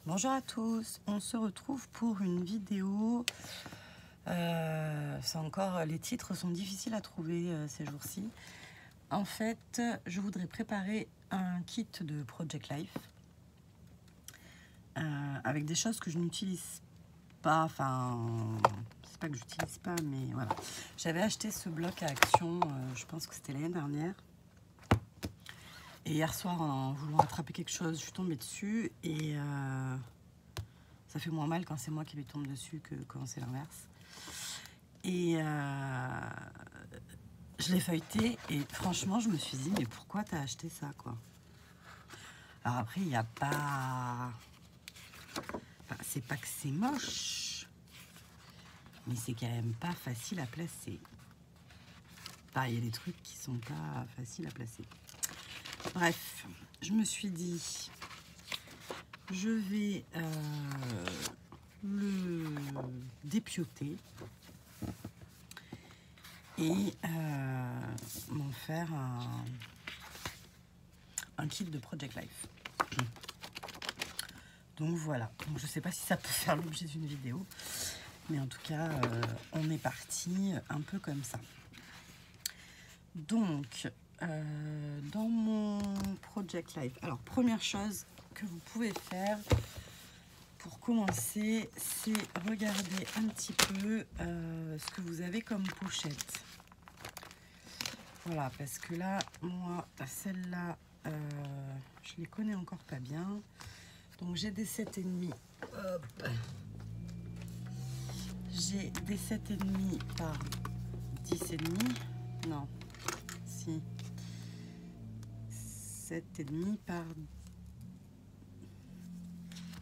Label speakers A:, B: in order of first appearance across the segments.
A: Bonjour à tous, on se retrouve pour une vidéo. C'est encore, les titres sont difficiles à trouver ces jours-ci. En fait, je voudrais préparer un kit de Project Life avec des choses que je n'utilise pas. Enfin, c'est pas que j'utilise pas, mais voilà. J'avais acheté ce bloc à action, je pense que c'était l'année dernière. Et hier soir, en voulant attraper quelque chose, je suis tombée dessus et ça fait moins mal quand c'est moi qui lui tombe dessus que quand c'est l'inverse. Et je l'ai feuilleté et franchement, je me suis dit, mais pourquoi t'as acheté ça, quoi? Alors après, il n'y a pas... Enfin, c'est pas que c'est moche, mais c'est quand même pas facile à placer. Enfin, il y a des trucs qui sont pas faciles à placer. Bref, je me suis dit, je vais le dépioter et m'en faire un kit de Project Life. Donc voilà, donc je sais pas si ça peut faire l'objet d'une vidéo, mais en tout cas on est parti un peu comme ça. Donc dans mon Project Life, alors première chose que vous pouvez faire pour commencer, c'est regarder un petit peu ce que vous avez comme pochette. Voilà, parce que là, moi, celle-là, je les connais encore pas bien. Donc j'ai des 7,5. Hop. J'ai des 7,5 par 10,5. Non, si. 7,5 par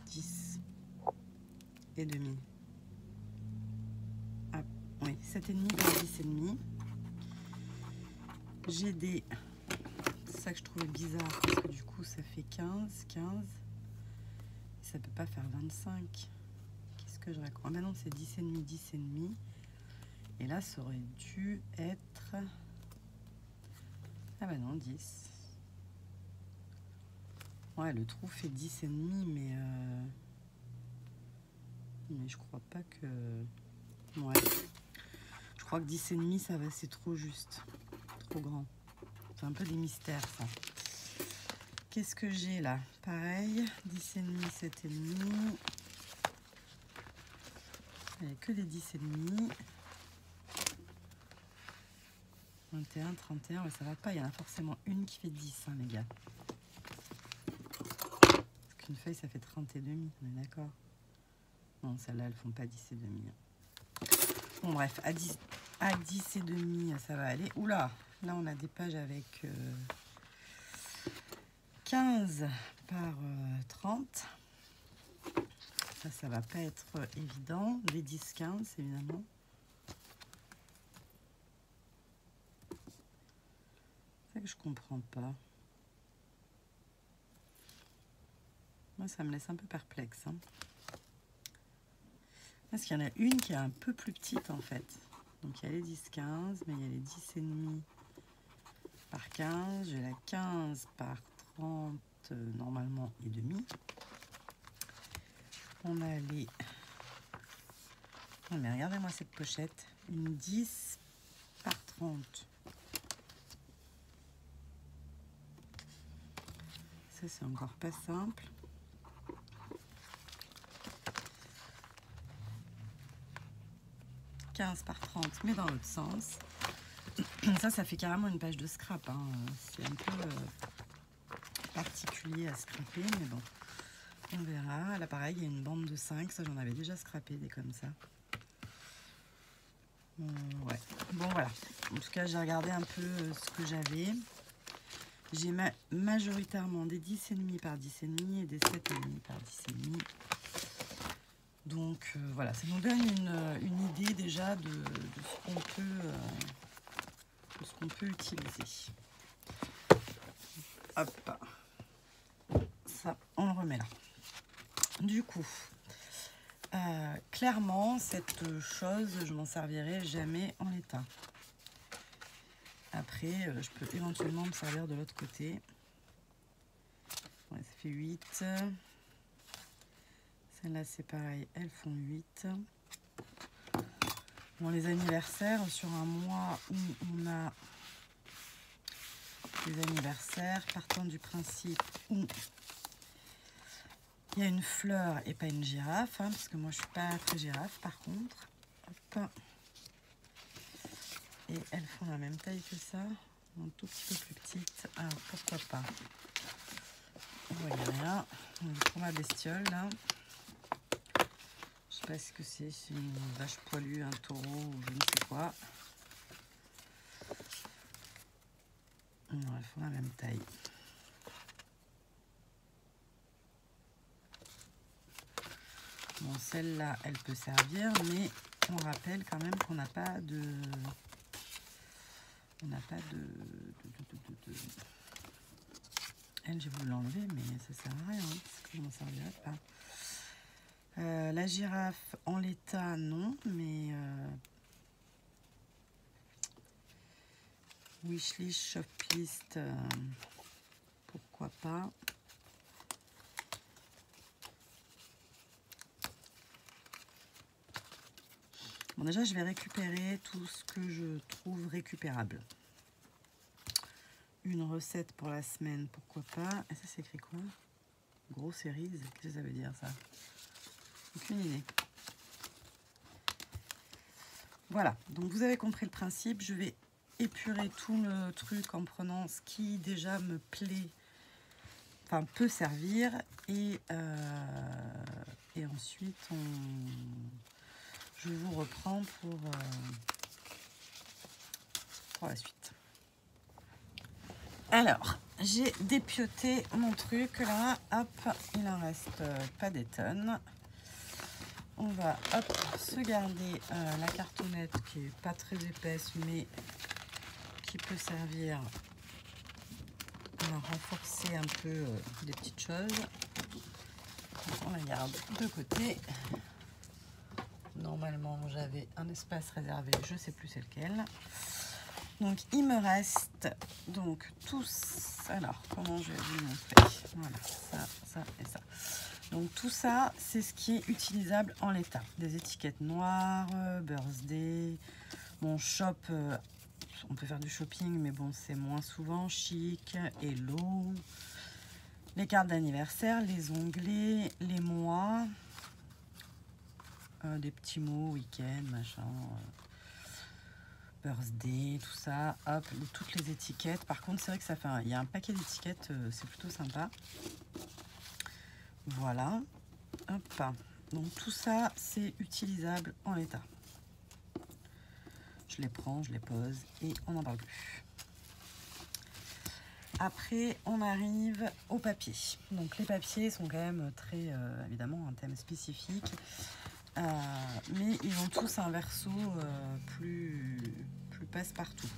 A: 10 et demi. Ah, oui, 7,5 par 10,5. J'ai des... C'est ça que je trouvais bizarre, parce que du coup, ça fait 15. Ça peut pas faire 25. Qu'est-ce que je raconte? Ah ben non, c'est 10,5, 10,5. Et là, ça aurait dû être... Ah ben non, 10. Ouais, le trou fait 10,5, mais je crois pas que... Ouais. Je crois que 10,5, ça va, c'est trop juste. Trop grand. C'est un peu des mystères, ça. Qu'est-ce que j'ai là? Pareil, 10,5, 7,5. Il n'y a que des 10,5. 21, 31, ouais, ça va pas. Il y en a forcément une qui fait 10, hein, les gars. Parce qu'une feuille, ça fait 30 et demi, on est d'accord? Non, celles-là, elles font pas 10 et demi. Bon, bref, à 10 et demi, ça va aller. Oula, là, on a des pages avec 15 par 30. Ça va pas être évident. Les 10, 15, évidemment. C'est ça que je comprends pas. Moi, ça me laisse un peu perplexe, hein. Parce qu'il y en a une qui est un peu plus petite, en fait. Donc, il y a les 10, 15, mais il y a les 10 et demi par 15. J'ai la 15 par 30, normalement, et demi. On a les... Oh, mais regardez-moi cette pochette. Une 10 par 30. Ça, c'est encore pas simple. « 15 par 30, mais dans l'autre sens. » Ça fait carrément une page de scrap, hein. C'est un peu particulier à scraper, mais bon, on verra. Là, pareil, il y a une bande de 5. Ça, j'en avais déjà scrapé des comme ça. Ouais. Bon, voilà. En tout cas, j'ai regardé un peu ce que j'avais. J'ai majoritairement des 10,5 par 10,5 et des 7,5 par 10,5. Donc voilà, ça nous donne une idée déjà de ce qu'on peut utiliser. Hop, ça on le remet là. Du coup, clairement cette chose, je m'en servirai jamais en l'état. Après, je peux éventuellement me servir de l'autre côté. Ouais, ça fait 8. Celles-là, c'est pareil, elles font 8. Bon, les anniversaires, sur un mois où on a les anniversaires, partant du principe où il y a une fleur et pas une girafe, hein, parce que moi, je suis pas très girafe, par contre. Hop. Et elles font la même taille que ça, un tout petit peu plus petite. Alors, pourquoi pas. Vous voyez rien. Pour ma bestiole, là. Je sais pas ce que c'est une vache poilue, un taureau ou je ne sais quoi. Non, elles font la même taille. Bon, celle-là, elle peut servir, mais on rappelle quand même qu'on n'a pas de... On n'a pas de... Elle, j'ai voulu l'enlever, mais ça sert à rien, hein, parce que je m'en servirai pas. La girafe, en l'état, non, mais... Wishlist, shoplist, pourquoi pas. Bon, déjà, je vais récupérer tout ce que je trouve récupérable. Une recette pour la semaine, pourquoi pas. Et ça, c'est écrit quoi? Gros cerise, qu'est-ce que ça veut dire, ça? Aucune idée. Voilà, donc vous avez compris le principe. Je vais épurer tout le truc en prenant ce qui déjà me plaît, enfin peut servir. Et ensuite, je vous reprends pour la suite. Alors, j'ai dépioté mon truc là, hop, il en reste pas des tonnes. On va hop se garder la cartonnette qui est pas très épaisse mais qui peut servir à renforcer un peu des petites choses. On la garde de côté. Normalement j'avais un espace réservé, je sais plus c'est lequel. Donc il me reste donc tous. Alors comment je vais vous montrer? Voilà, ça et ça. Donc tout ça, c'est ce qui est utilisable en l'état. Des étiquettes noires, birthday, bon shop, on peut faire du shopping, mais bon c'est moins souvent, chic, hello, les cartes d'anniversaire, les onglets, les mois, des petits mots, week-end, machin, birthday, tout ça, hop, toutes les étiquettes. Par contre, c'est vrai que ça fait il y a un paquet d'étiquettes, c'est plutôt sympa. Voilà, hop, donc tout ça c'est utilisable en l'état. Je les prends, je les pose et on n'en parle plus. Après on arrive au papier. Donc les papiers sont quand même très évidemment un thème spécifique, mais ils ont tous un verso plus passe-partout.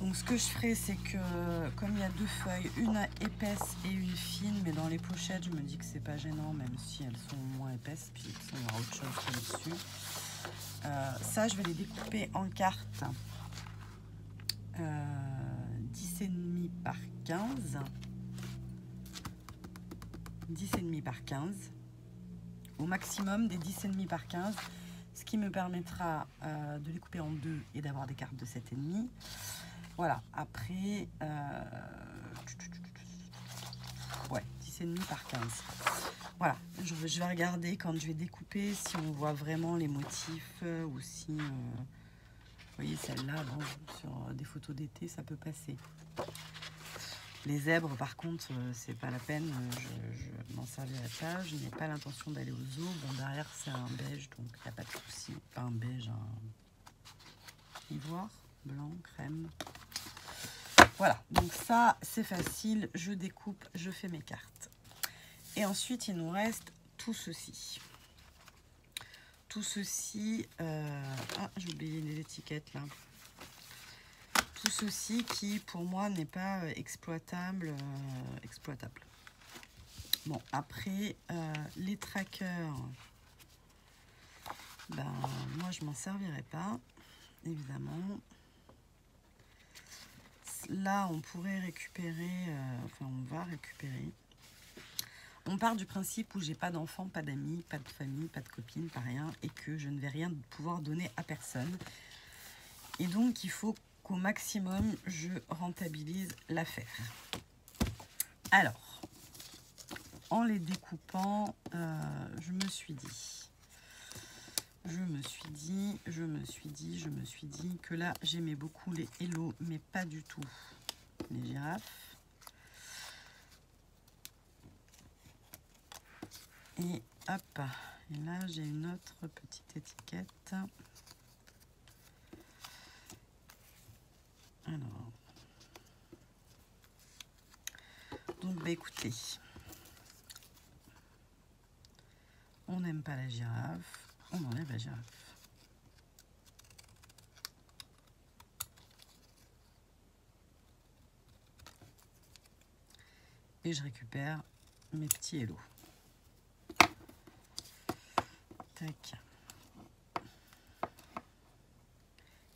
A: Donc ce que je ferai, c'est que comme il y a deux feuilles, une épaisse et une fine, mais dans les pochettes je me dis que c'est pas gênant même si elles sont moins épaisses, puis il y aura autre chose dessus. Ça je vais les découper en cartes 10,5 par 15, 10,5 par 15, au maximum des 10,5 par 15, ce qui me permettra de les couper en deux et d'avoir des cartes de 7,5. Voilà, après, ouais, 10,5 par 15. Voilà, je vais regarder quand je vais découper si on voit vraiment les motifs ou si, vous voyez celle-là, bon, sur des photos d'été, ça peut passer. Les zèbres, par contre, c'est pas la peine, je m'en servirai pas. Je n'ai pas l'intention d'aller au zoo. Bon, derrière, c'est un beige, donc il n'y a pas de souci. Pas un beige, un ivoire, blanc, crème. Voilà, donc ça, c'est facile. Je découpe, je fais mes cartes. Et ensuite, il nous reste tout ceci. Tout ceci... Ah, j'ai oublié les étiquettes, là. Tout ceci qui, pour moi, n'est pas exploitable. Bon, après, les trackers, ben, moi, je m'en servirai pas, évidemment. Là, on pourrait récupérer, enfin, on va récupérer. On part du principe où j'ai pas d'enfants, pas d'amis, pas de famille, pas de copines, pas rien, et que je ne vais rien pouvoir donner à personne. Et donc, il faut qu'au maximum, je rentabilise l'affaire. Alors, en les découpant, je me suis dit que là, j'aimais beaucoup les hello, mais pas du tout les girafes. Et hop, et là, j'ai une autre petite étiquette. Alors, donc, bah, écoutez, on n'aime pas la girafe, on enlève la girafe. Et je récupère mes petits hello. Tac.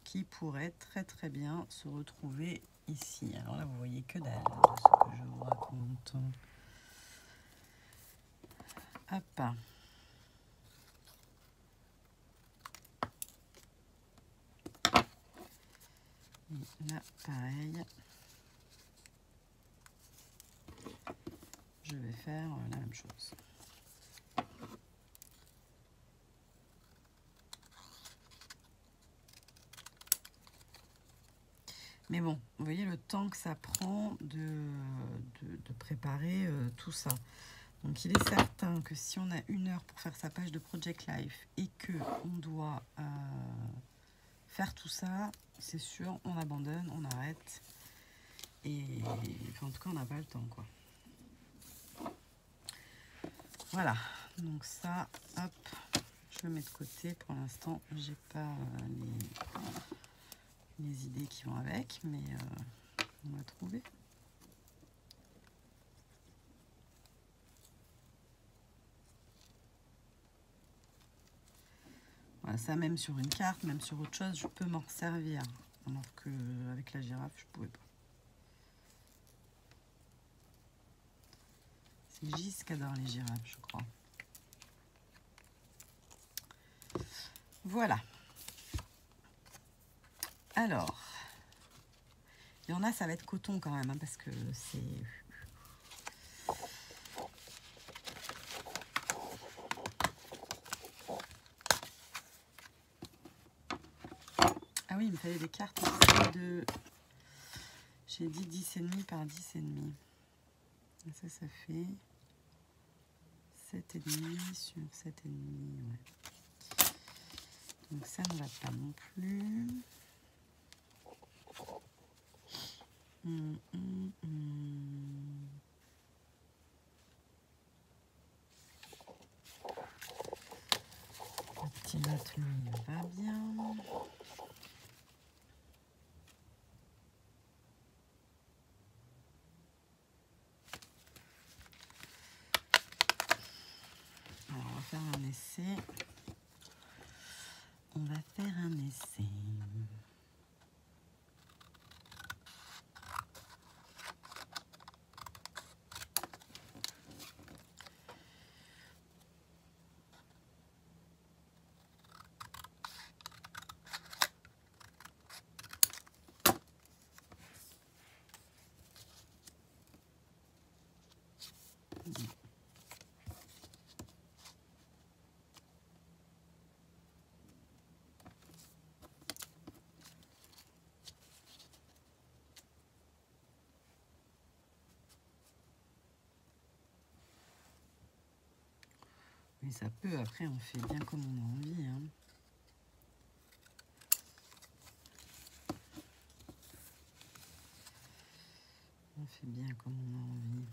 A: Qui pourrait très bien se retrouver ici. Alors là, vous voyez que dalle de ce que je vous raconte. Hop. Et là, pareil. Je vais faire la même chose. Mais bon, vous voyez le temps que ça prend de préparer tout ça. Donc il est certain que si on a 1 heure pour faire sa page de Project Life et que on doit faire tout ça, c'est sûr, on abandonne, on arrête. Et enfin, en tout cas, on n'a pas le temps, quoi. Voilà, donc ça, hop, je le mets de côté. Pour l'instant, j'ai pas les idées qui vont avec, mais on va trouver. Voilà, ça, même sur une carte, même sur autre chose, je peux m'en servir. Alors qu'avec la girafe, je pouvais pas. C'est Gis qui adore les girafes, je crois. Voilà. Alors, il y en a, ça va être coton quand même, hein, parce que c'est... Ah oui, il me fallait des cartes de... J'ai dit 10,5 par 10,5. Ça fait 7,5 sur 7,5. Ouais. Donc ça ne va pas non plus. Le petit note, lui, il va bien. Alors, on va faire un essai. On va faire un essai. Mais ça peut, après on fait bien comme on a envie. Hein. On fait bien comme on a envie.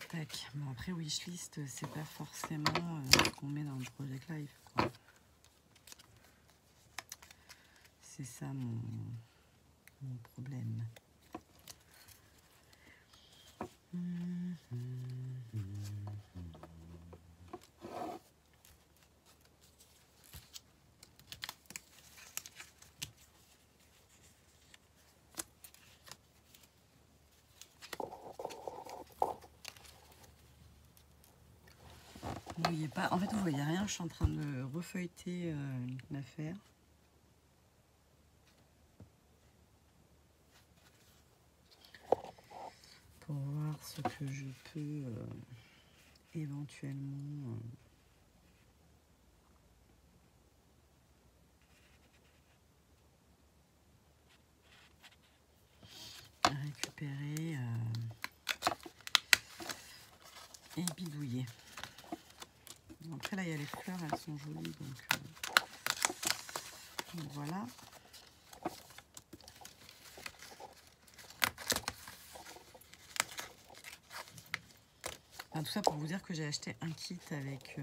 A: Tac. Bon, après, wishlist, c'est pas forcément ce qu'on met dans le Project Life, quoi. C'est ça mon problème. Vous voyez pas, en fait vous voyez rien, je suis en train de refeuilleter l'affaire. Pour voir ce que je peux éventuellement récupérer et bidouiller. Après là il y a les fleurs, elles sont jolies donc voilà. Enfin, tout ça pour vous dire que j'ai acheté un kit avec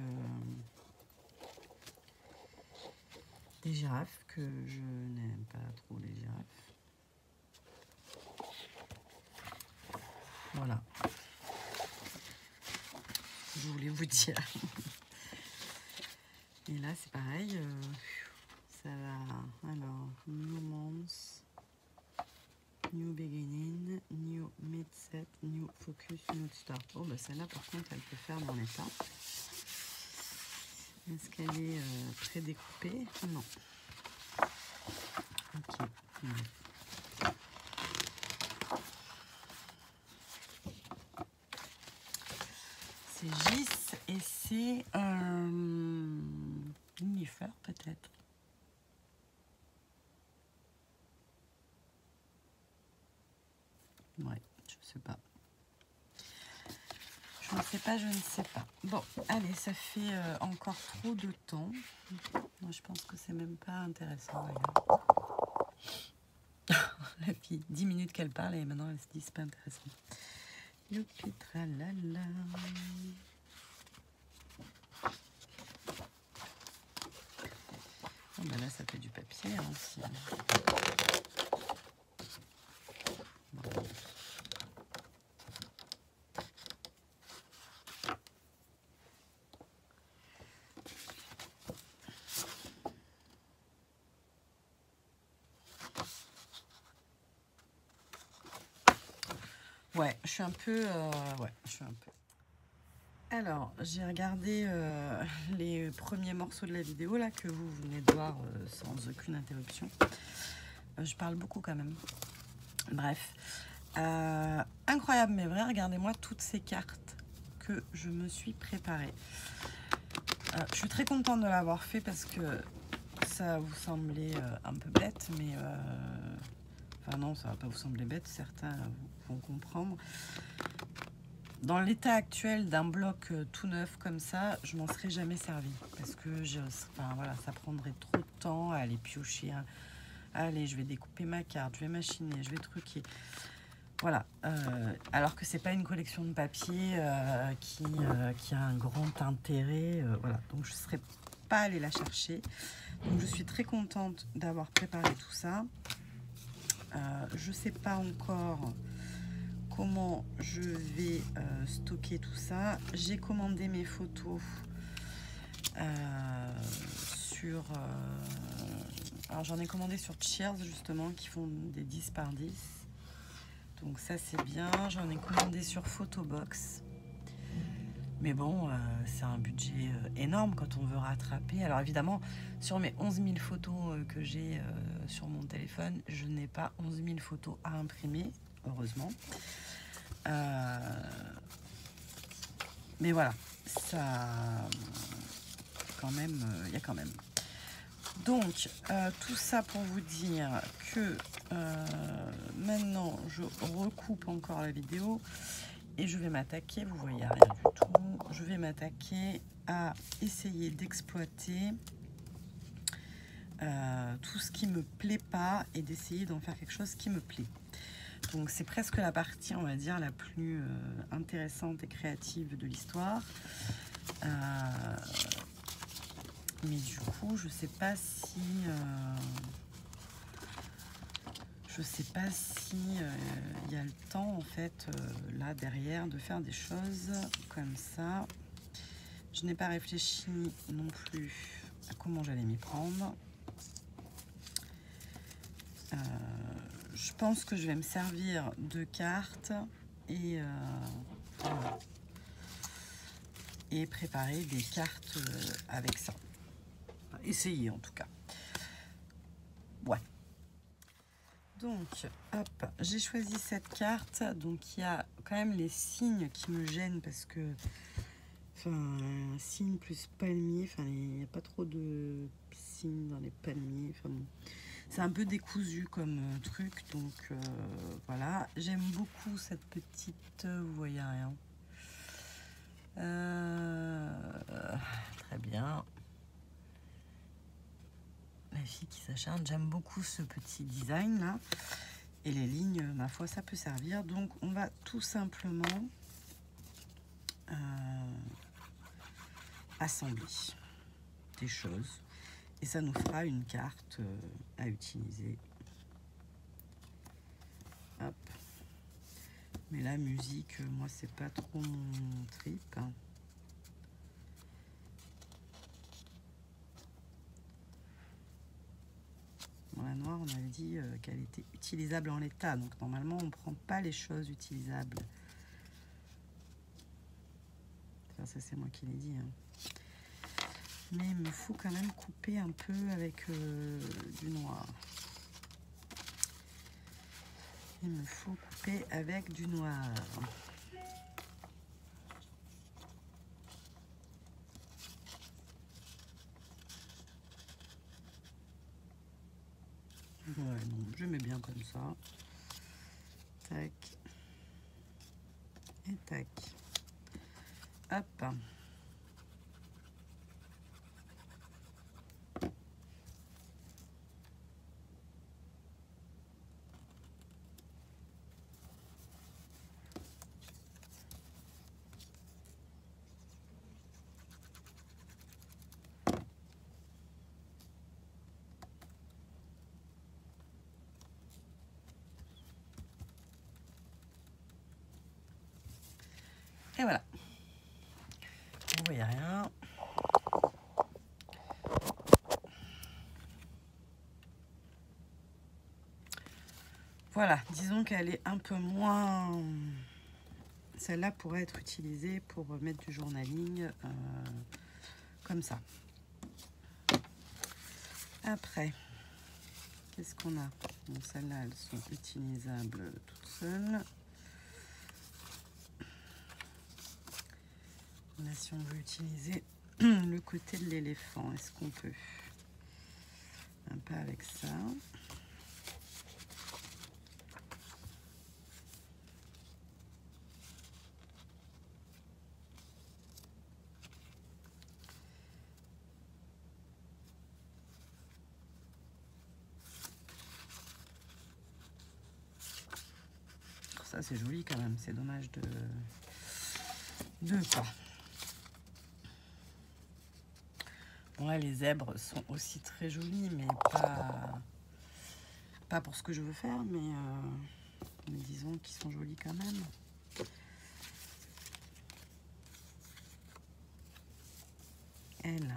A: des girafes, que je n'aime pas trop les girafes. Voilà. Je voulais vous dire. Et là c'est pareil, ça va. Alors, New Month, New Beginning, New Midset, New Focus, New Start. Oh bah celle-là par contre elle peut faire dans l'état. Est-ce qu'elle est prédécoupée? Non. Ok. C'est Gis et c'est Unifer peut-être. Ouais, je sais pas. Je ne sais pas, je ne sais pas. Bon, allez, ça fait encore trop de temps. Moi, je pense que c'est même pas intéressant. La fille, 10 minutes qu'elle parle et maintenant elle se dit c'est pas intéressant. Youpi tralala. Oh, ben là, ça fait du papier hein, aussi. Bon. Ouais, je suis un peu... ouais, je suis un peu... Alors, j'ai regardé les premiers morceaux de la vidéo là que vous venez de voir sans aucune interruption. Je parle beaucoup quand même. Bref. Incroyable mais vrai, regardez-moi toutes ces cartes que je me suis préparée. Je suis très contente de l'avoir fait parce que ça vous semblait un peu bête, mais... Enfin non, ça va pas vous sembler bête, certains vont comprendre. Dans l'état actuel d'un bloc tout neuf comme ça, je m'en serais jamais servi. Parce que enfin, voilà, ça prendrait trop de temps à aller piocher. Allez, je vais découper ma carte, je vais machiner, je vais truquer. Voilà. Alors que c'est pas une collection de papier qui a un grand intérêt. Voilà. Donc je ne serais pas allée la chercher. Donc je suis très contente d'avoir préparé tout ça. Je ne sais pas encore comment je vais stocker tout ça. J'ai commandé mes photos sur... alors j'en ai commandé sur Cheers justement, qui font des 10 par 10. Donc ça c'est bien. J'en ai commandé sur Photobox. Mais bon, c'est un budget énorme quand on veut rattraper. Alors évidemment, sur mes 11 000 photos que j'ai sur mon téléphone, je n'ai pas 11 000 photos à imprimer, heureusement. Mais voilà, ça... quand même, il y a quand même. Donc, tout ça pour vous dire que maintenant, je recoupe encore la vidéo. Et je vais m'attaquer, vous voyez rien du tout, je vais m'attaquer à essayer d'exploiter tout ce qui me plaît pas et d'essayer d'en faire quelque chose qui me plaît. Donc c'est presque la partie, on va dire, la plus intéressante et créative de l'histoire. Mais du coup, je sais pas si... je sais pas si il y a le temps en fait là derrière de faire des choses comme ça. Je n'ai pas réfléchi non plus à comment j'allais m'y prendre. Je pense que je vais me servir de cartes et et préparer des cartes avec ça. Enfin, essayer en tout cas. Ouais. Donc, hop, j'ai choisi cette carte. Donc, il y a quand même les signes qui me gênent parce que, enfin, signe plus palmier, enfin, il n'y a pas trop de signes dans les palmiers. Enfin, bon. C'est un peu décousu comme truc, donc voilà. J'aime beaucoup cette petite, vous voyez rien. Très bien. La fille qui s'acharne, j'aime beaucoup ce petit design là. Et les lignes, ma foi, ça peut servir. Donc on va tout simplement assembler des choses. Et ça nous fera une carte à utiliser. Hop. Mais la musique, moi, c'est pas trop mon trip. Bon, la noire, on avait dit qu'elle était utilisable en l'état. Donc, normalement, on ne prend pas les choses utilisables. Enfin, ça, c'est moi qui l'ai dit. Hein. Mais il me faut quand même couper un peu avec du noir. Il me faut couper avec du noir. Ouais, non, je mets bien comme ça. Tac. Et tac. Hop. Et voilà. Vous voyez rien. Voilà, disons qu'elle est un peu moins... Celle-là pourrait être utilisée pour mettre du journaling comme ça. Après, qu'est-ce qu'on a? Bon, celles-là, elles sont utilisables toutes seules. Là, si on veut utiliser le côté de l'éléphant, est-ce qu'on peut? Un peu avec ça. Ça, c'est joli quand même. C'est dommage de pas. Bon, là, les zèbres sont aussi très jolis, mais pas pour ce que je veux faire, mais disons qu'ils sont jolis quand même. Elle,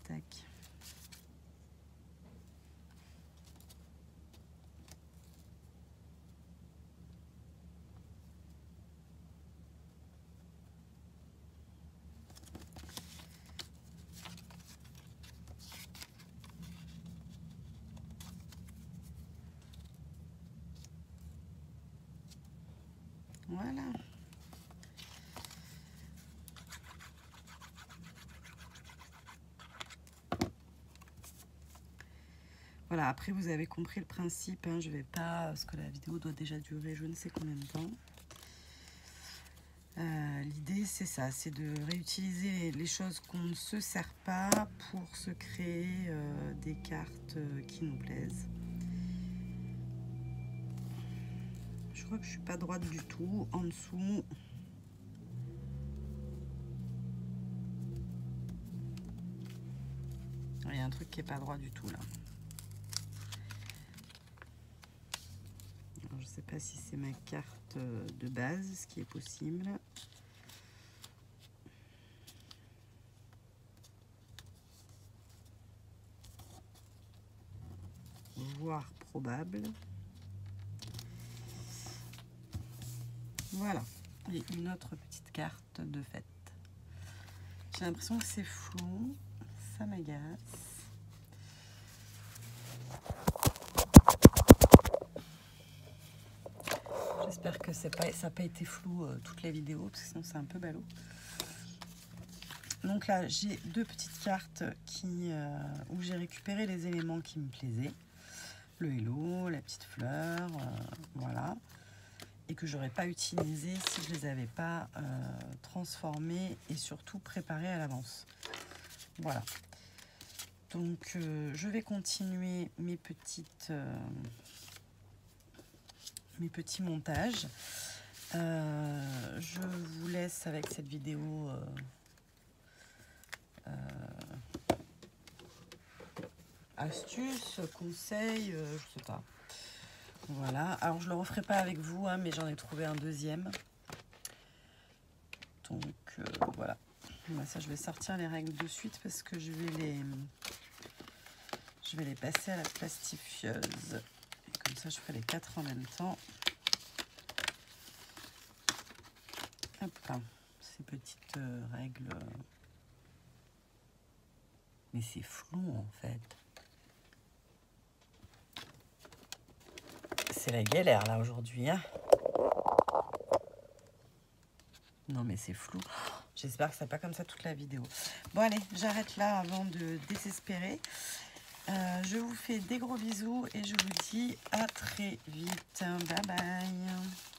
A: tac. Voilà. Voilà, après vous avez compris le principe, hein, je vais pas, parce que la vidéo doit déjà durer je ne sais combien de temps. L'idée c'est ça, c'est de réutiliser les choses qu'on ne se sert pas pour se créer des cartes qui nous plaisent. Je crois que je suis pas droite du tout, en dessous. Il y a un truc qui est pas droit du tout là. Alors, je sais pas si c'est ma carte de base, ce qui est possible. Voire probable. Voilà. Et une autre petite carte de fête. J'ai l'impression que c'est flou. Ça m'agace. J'espère que ça n'a pas été flou toutes les vidéos, parce que sinon c'est un peu ballot. Donc là, j'ai deux petites cartes où j'ai récupéré les éléments qui me plaisaient. Le hello, la petite fleur, voilà. Et que j'aurais pas utilisé si je les avais pas transformés et surtout préparés à l'avance. Voilà. Donc je vais continuer mes petits montages. Je vous laisse avec cette vidéo astuces, conseils, je sais pas. Voilà, alors je le referai pas avec vous, hein, mais j'en ai trouvé un deuxième. Donc voilà. Bah, ça, je vais sortir les règles de suite parce que je vais les passer à la plastifieuse. Et comme ça, je ferai les 4 en même temps. Hop là, ces petites règles. Mais c'est flou en fait. C'est la galère là aujourd'hui, hein. Non mais c'est flou. J'espère que c'est pas comme ça toute la vidéo. Bon allez, j'arrête là avant de désespérer. Je vous fais des gros bisous et je vous dis à très vite. Bye bye.